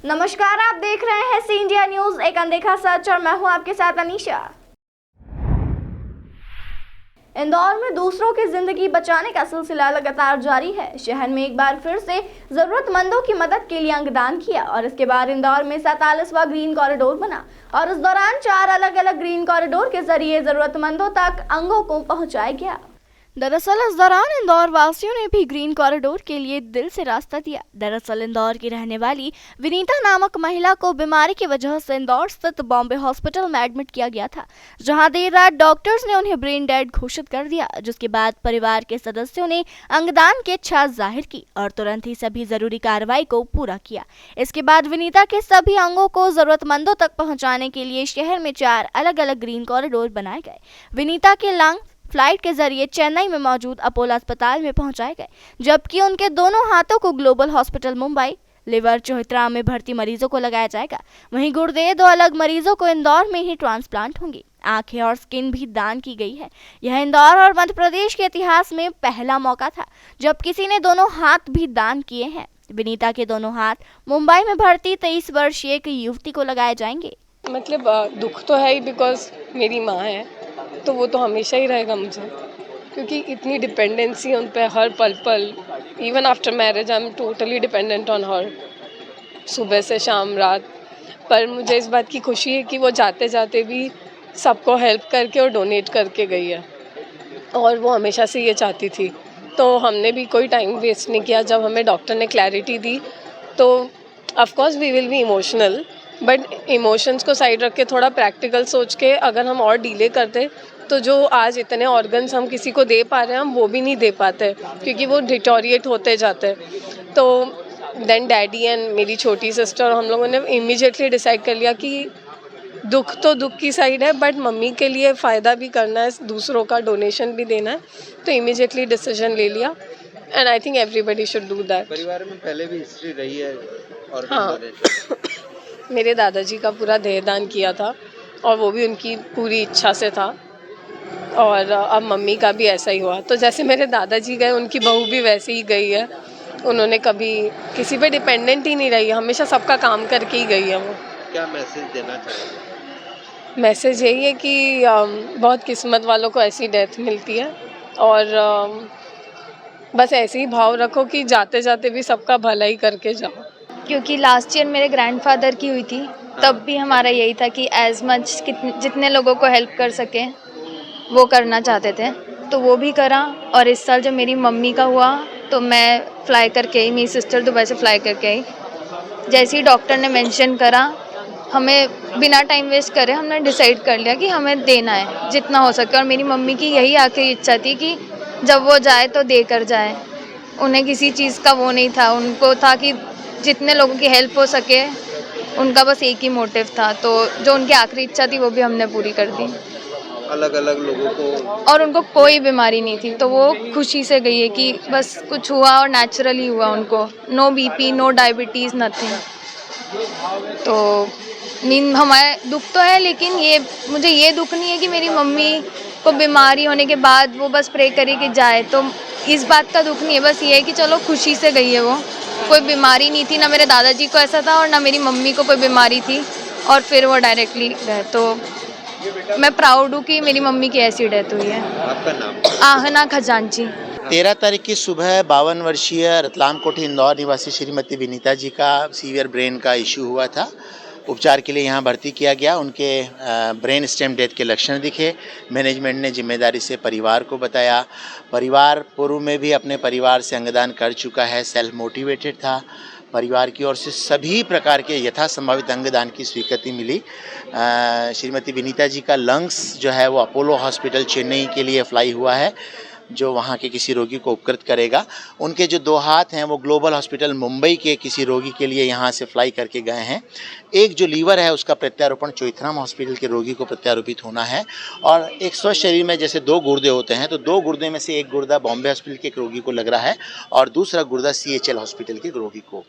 नमस्कार, आप देख रहे हैं सी इंडिया न्यूज, एक अनदेखा सच, और मैं हूं आपके साथ अनीशा। इंदौर में दूसरों की जिंदगी बचाने का सिलसिला लगातार जारी है। शहर में एक बार फिर से जरूरतमंदों की मदद के लिए अंगदान किया और इसके बाद इंदौर में 47वां ग्रीन कॉरिडोर बना और इस दौरान 4 अलग अलग ग्रीन कॉरिडोर के जरिए जरूरतमंदों तक अंगों को पहुंचाया गया। दरअसल इस दौरान इंदौर वासियों ने भी ग्रीन कॉरिडोर के लिए दिल से रास्ता दिया। दरअसल इंदौर की रहने वाली विनीता नामक महिला को बीमारी की वजह से इंदौर स्थित बॉम्बे हॉस्पिटल में एडमिट किया गया था, जहां देर रात डॉक्टर्स ने उन्हें ब्रेन डेड घोषित कर दिया, जिसके बाद परिवार के सदस्यों ने अंगदान की इच्छा जाहिर की और तुरंत ही सभी जरूरी कार्रवाई को पूरा किया। इसके बाद विनीता के सभी अंगों को जरूरतमंदों तक पहुँचाने के लिए शहर में 4 अलग अलग ग्रीन कॉरिडोर बनाए गए। विनीता के लंग फ्लाइट के जरिए चेन्नई में मौजूद अपोलो अस्पताल में पहुंचाए गए, जबकि उनके दोनों हाथों को ग्लोबल हॉस्पिटल मुंबई, लिवर चौहत्रा में भर्ती मरीजों को लगाया जाएगा। वहीं गुर्दे 2 अलग मरीजों को इंदौर में ही ट्रांसप्लांट होंगी। आंखें और स्किन भी दान की गई है। यह इंदौर और मध्य प्रदेश के इतिहास में पहला मौका था जब किसी ने दोनों हाथ भी दान किए हैं। विनीता के दोनों हाथ मुंबई में भर्ती 23 वर्षीय एक युवती को लगाए जाएंगे। मतलब दुख तो है ही, बिकॉज मेरी माँ है तो वो तो हमेशा ही रहेगा मुझे, क्योंकि इतनी डिपेंडेंसी उन पे हर पल even after marriage I am totally dependent on her, सुबह से शाम रात। पर मुझे इस बात की खुशी है कि वो जाते जाते भी सबको हेल्प करके और डोनेट करके गई है, और वो हमेशा से ये चाहती थी। तो हमने भी कोई टाइम वेस्ट नहीं किया। जब हमें डॉक्टर ने क्लैरिटी दी तो of course we will be emotional, but emotions को साइड रख के थोड़ा प्रैक्टिकल सोच के अगर हम और डिले करते तो जो आज इतने ऑर्गन्स हम किसी को दे पा रहे हैं हम वो भी नहीं दे पाते, क्योंकि वो डिटोरिएट होते जाते। तो देन डैडी एंड मेरी छोटी सिस्टर, हम लोगों ने इमीडिएटली डिसाइड कर लिया कि दुख तो दुख की साइड है, बट मम्मी के लिए फ़ायदा भी करना है, दूसरों का डोनेशन भी देना है। तो इमीडिएटली डिसीजन ले लिया and I think everybody should do that. परिवार में पहले भी हिस्ट्री रही है और हाँ मेरे दादाजी का पूरा देहदान किया था और वो भी उनकी पूरी इच्छा से था, और अब मम्मी का भी ऐसा ही हुआ। तो जैसे मेरे दादाजी गए उनकी बहू भी वैसे ही गई है। उन्होंने कभी किसी पे डिपेंडेंट ही नहीं रही है, हमेशा सबका काम करके ही गई है वो। क्या मैसेज देना चाहिए? मैसेज यही है कि बहुत किस्मत वालों को ऐसी डेथ मिलती है, और बस ऐसे ही भाव रखो कि जाते जाते भी सबका भला ही करके जाओ। क्योंकि लास्ट ईयर मेरे ग्रैंडफादर की हुई थी, तब भी हमारा यही था कि एज मच जितने लोगों को हेल्प कर सके वो करना चाहते थे, तो वो भी करा। और इस साल जब मेरी मम्मी का हुआ तो मैं फ़्लाई करके आई, मेरी सिस्टर दुबई से फ़्लाई करके आई। जैसे ही डॉक्टर ने मेंशन करा, हमें बिना टाइम वेस्ट करे हमने डिसाइड कर लिया कि हमें देना है जितना हो सके। और मेरी मम्मी की यही आखिरी इच्छा थी कि जब वो जाए तो दे कर जाए। उन्हें किसी चीज़ का वो नहीं था, उनको था कि जितने लोगों की हेल्प हो सके, उनका बस एक ही मोटिव था। तो जो उनकी आखिरी इच्छा थी वो भी हमने पूरी कर दी। अलग अलग लोगों को, और उनको कोई बीमारी नहीं थी, तो वो खुशी से गई है कि बस कुछ हुआ और नेचुरली हुआ उनको, no BP, no diabetes, nothing. तो हमारे दुख तो है, लेकिन ये मुझे ये दुख नहीं है कि मेरी मम्मी को बीमारी होने के बाद वो बस प्रे करे कि जाए, तो इस बात का दुख नहीं है। बस ये है कि चलो खुशी से गई है वो, कोई बीमारी नहीं थी, ना मेरे दादाजी को ऐसा था और ना मेरी मम्मी को कोई बीमारी थी, और फिर वो डायरेक्टली गए। तो मैं प्राउड हूँ कि मेरी मम्मी की ऐसी डेथ हुई है। आपका नाम? आहना खजांची। 13 तारीख की सुबह 52 वर्षीय रतलाम कोठी इंदौर निवासी श्रीमती विनीता जी का सीवियर ब्रेन का इशू हुआ था। उपचार के लिए यहाँ भर्ती किया गया। उनके ब्रेन स्टेम डेथ के लक्षण दिखे। मैनेजमेंट ने जिम्मेदारी से परिवार को बताया। परिवार पूर्व में भी अपने परिवार से अंगदान कर चुका है, सेल्फ मोटिवेटेड था। परिवार की ओर से सभी प्रकार के यथासंभावित अंगदान की स्वीकृति मिली। श्रीमती विनीता जी का लंग्स जो है वो अपोलो हॉस्पिटल चेन्नई के लिए फ्लाई हुआ है, जो वहाँ के किसी रोगी को उपकृत करेगा। उनके जो 2 हाथ हैं वो ग्लोबल हॉस्पिटल मुंबई के किसी रोगी के लिए यहाँ से फ्लाई करके गए हैं। एक जो लीवर है उसका प्रत्यारोपण चौहत्रा हॉस्पिटल के रोगी को प्रत्यारोपित होना है। और एक स्वस्थ शरीर में जैसे 2 गुर्दे होते हैं, तो 2 गुर्दे में से एक गुर्दा बॉम्बे हॉस्पिटल के एक रोगी को लग रहा है और दूसरा गुर्दा CHL हॉस्पिटल के रोगी को।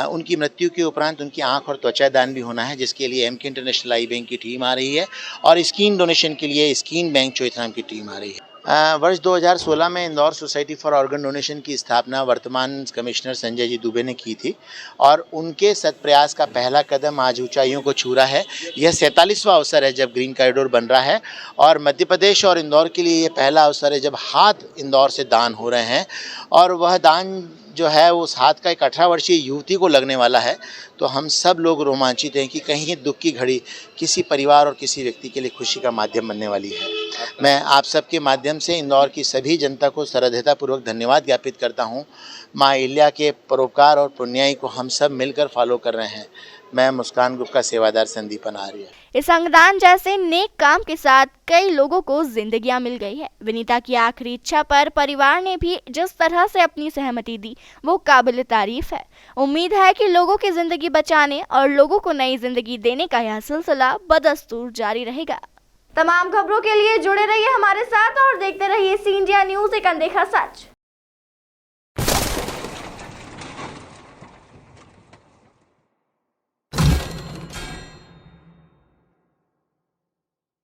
उनकी मृत्यु के उपरांत उनकी आँख और त्वचा दान भी होना है, जिसके लिए MK इंटरनेशनल आई बैंक की टीम आ रही है और स्किन डोनेशन के लिए स्किन बैंक चौहत्रा की टीम आ रही है। वर्ष 2016 में Indore society for organ donation की स्थापना वर्तमान कमिश्नर संजय जी दुबे ने की थी और उनके सत्प्रयास का पहला कदम आज ऊंचाइयों को छू रहा है। यह 47वां अवसर है जब ग्रीन कॉरिडोर बन रहा है और मध्य प्रदेश और इंदौर के लिए ये पहला अवसर है जब हाथ इंदौर से दान हो रहे हैं और वह दान जो है उस हाथ का एक 18 वर्षीय युवती को लगने वाला है। तो हम सब लोग रोमांचित हैं कि कहीं दुख की घड़ी किसी परिवार और किसी व्यक्ति के लिए खुशी का माध्यम बनने वाली है। मैं आप सबके माध्यम से इंदौर की सभी जनता को श्रद्धापूर्वक धन्यवाद ज्ञापित करता हूं। मां अहिल्या के परोपकार और पुण्याई को हम सब मिलकर फॉलो कर रहे हैं। मैं मुस्कान ग्रुप का सेवादार संदीपन आर्य। इस अंगदान जैसे नेक काम के साथ कई लोगों को जिंदगियां मिल गई है। विनीता की आखिरी इच्छा पर परिवार ने भी जिस तरह से अपनी सहमति दी वो काबिल तारीफ है। उम्मीद है कि लोगों की जिंदगी बचाने और लोगों को नई जिंदगी देने का यह सिलसिला बदस्तूर जारी रहेगा। तमाम खबरों के लिए जुड़े रहिए हमारे साथ और देखते रहिए सी इंडिया न्यूज़, एक अनदेखा सच।